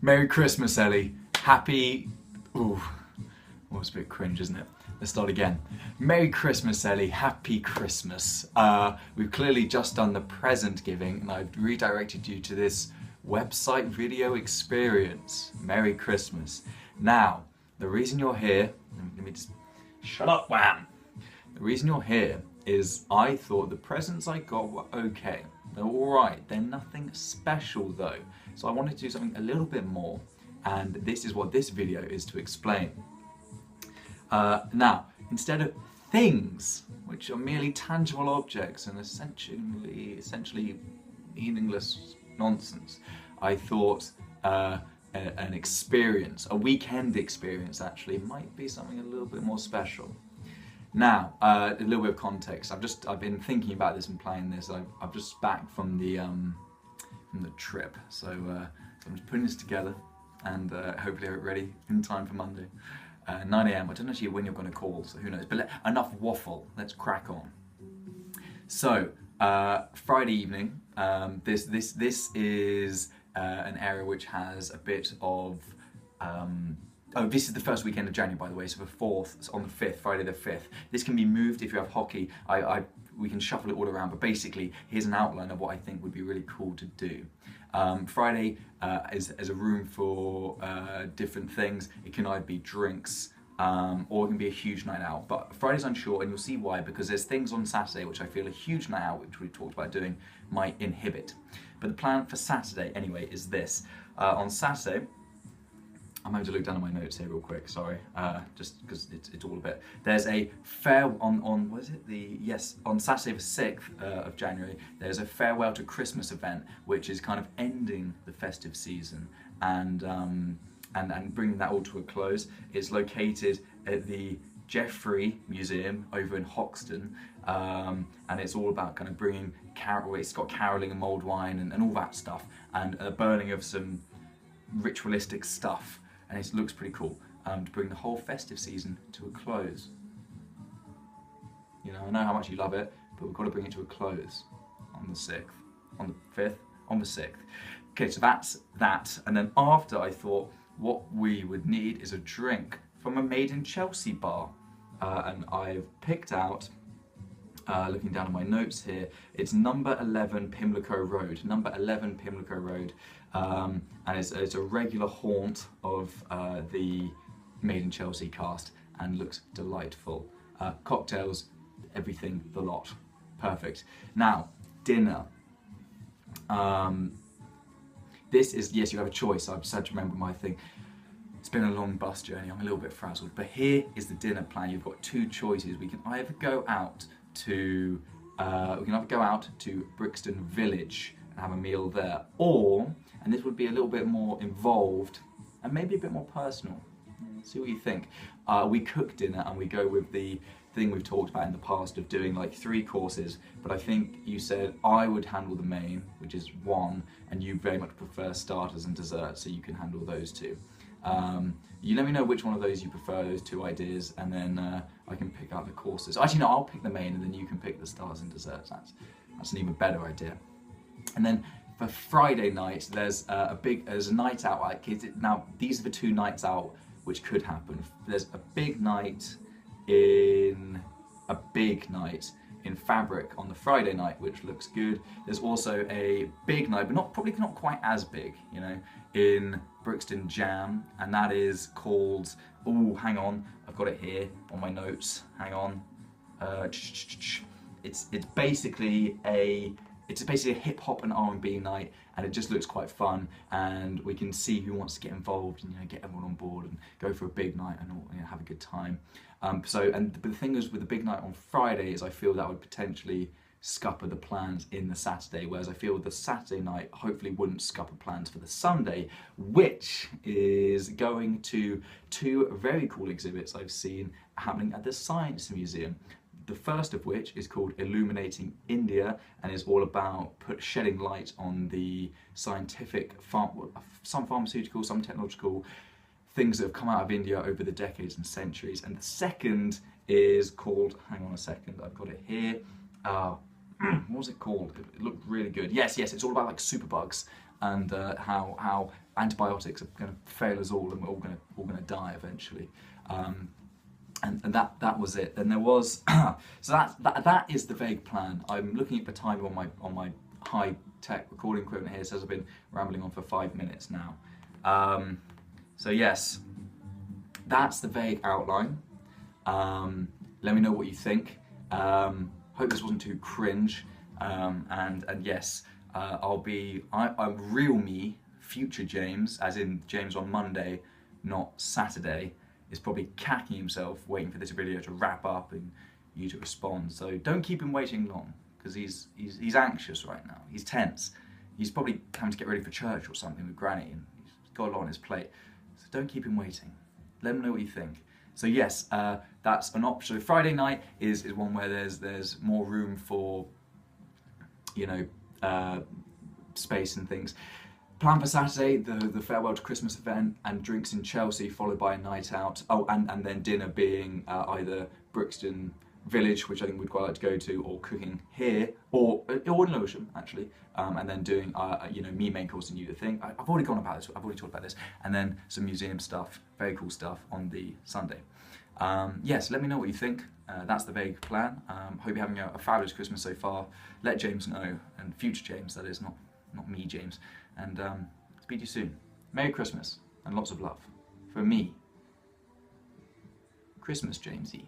Merry Christmas, Ellie. Happy... Ooh, well, it's a bit cringe, isn't it? Let's start again. Merry Christmas, Ellie. Happy Christmas. We've clearly just done the present giving, and I've redirected you to this website video experience. Merry Christmas. Now, the reason you're here... Let me just... Shut up, wham! The reason you're here is I thought the presents I got were okay. They're alright. They're nothing special, though. So I wanted to do something a little bit more, and this is what this video is to explain. Now, instead of things, which are merely tangible objects and essentially meaningless nonsense, I thought an experience, a weekend experience actually, might be something a little bit more special. Now, a little bit of context. I've been thinking about this and planning this. I've just back from the trip, so I'm just putting this together and hopefully have it ready in time for Monday. 9 AM. I don't know actually when you're going to call, so who knows. But enough waffle. Let's crack on. So Friday evening. This is an area which has a bit of. Oh, this is the first weekend of January, by the way. So the 4th, on the 5th, Friday the 5th. This can be moved if you have hockey. We can shuffle it all around, but basically, here's an outline of what I think would be really cool to do. Friday is a room for different things. It can either be drinks or it can be a huge night out. But Friday's unsure, and you'll see why, because there's things on Saturday which I feel a huge night out, which we talked about doing, might inhibit. But the plan for Saturday, anyway, is this. On Saturday, I'm having to look down at my notes here real quick, sorry, just because it's all a bit. There's a on what is it? On Saturday the 6th of January, there's a farewell to Christmas event, which is kind of ending the festive season and bringing that all to a close. It's located at the Jeffrey Museum over in Hoxton, and it's all about kind of bringing it's got caroling and mulled wine and all that stuff, and a burning of some ritualistic stuff. And it looks pretty cool to bring the whole festive season to a close. You know, I know how much you love it, but we've got to bring it to a close on the 6th, on the 5th, on the 6th. Okay, so that's that. And then after, I thought what we would need is a drink from a Made in Chelsea bar. And I've picked out, looking down at my notes here, it's number 11 Pimlico Road. Number 11 Pimlico Road. And it's a regular haunt of the Made in Chelsea cast and looks delightful. Cocktails, everything, the lot. Perfect. Now, dinner. This is, yes, you have a choice. I've had to remember my thing. It's been a long bus journey. I'm a little bit frazzled. But here is the dinner plan. You've got two choices. We can either go out to Brixton Village and have a meal there, or, and this would be a little bit more involved and maybe a bit more personal. See what you think. We cook dinner and we go with the thing we've talked about in the past of doing like 3 courses, but I think you said I would handle the main, which is 1, and you very much prefer starters and desserts, so you can handle those 2. You let me know which one of those you prefer, those 2 ideas, and then I can pick out the courses. Actually, no, I'll pick the main and then you can pick the starters and desserts. That's an even better idea. And then for Friday night, there's a night out. Now, these are the 2 nights out which could happen. There's a big night in Fabric on the Friday night, which looks good. There's also a big night, but probably not quite as big, you know, in Brixton Jam, and that is called. Oh, hang on, I've got it here on my notes. Hang on. It's basically a hip hop and R&B night, and it just looks quite fun. And we can see who wants to get involved and, you know, get everyone on board and go for a big night and all, you know, have a good time. But the thing is with the big night on Friday is I feel that would potentially scupper the plans in the Saturday, whereas I feel the Saturday night hopefully wouldn't scupper plans for the Sunday, which is going to 2 very cool exhibits I've seen happening at the Science Museum. The first of which is called Illuminating India and is all about shedding light on the scientific, some pharmaceutical, some technological things that have come out of India over the decades and centuries. And the second is called, hang on a second, I've got it here. What was it called? It looked really good. Yes, it's all about like superbugs and how antibiotics are going to fail us all, and we're all going to die eventually. And that was it. And there was so that is the vague plan. I'm looking at the time on my high tech recording equipment here. It says I've been rambling on for 5 minutes now. So yes, that's the vague outline. Let me know what you think. Hope this wasn't too cringe. And yes, I'm real me, future James, as in James on Monday, not Saturday, is probably cacking himself waiting for this video to wrap up and you to respond. So don't keep him waiting long, because he's anxious right now. He's tense. He's probably having to get ready for church or something with Granny, and he's got a lot on his plate. So don't keep him waiting. Let him know what you think. So yes, that's an option. Friday night is one where there's more room for, you know, space and things. Plan for Saturday, the farewell to Christmas event and drinks in Chelsea, followed by a night out. Oh, and then dinner being either Brixton Village, which I think we'd quite like to go to, or cooking here, or in Lewisham actually, and then doing you know, me main course and you the thing. I've already gone about this. I've already talked about this, and then some museum stuff, very cool stuff on the Sunday. Yes, let me know what you think. That's the vague plan. Hope you're having a fabulous Christmas so far. Let James know, and future James, that is, not me, James. And speak to you soon. Merry Christmas and lots of love. From me, Christmas Jamesy.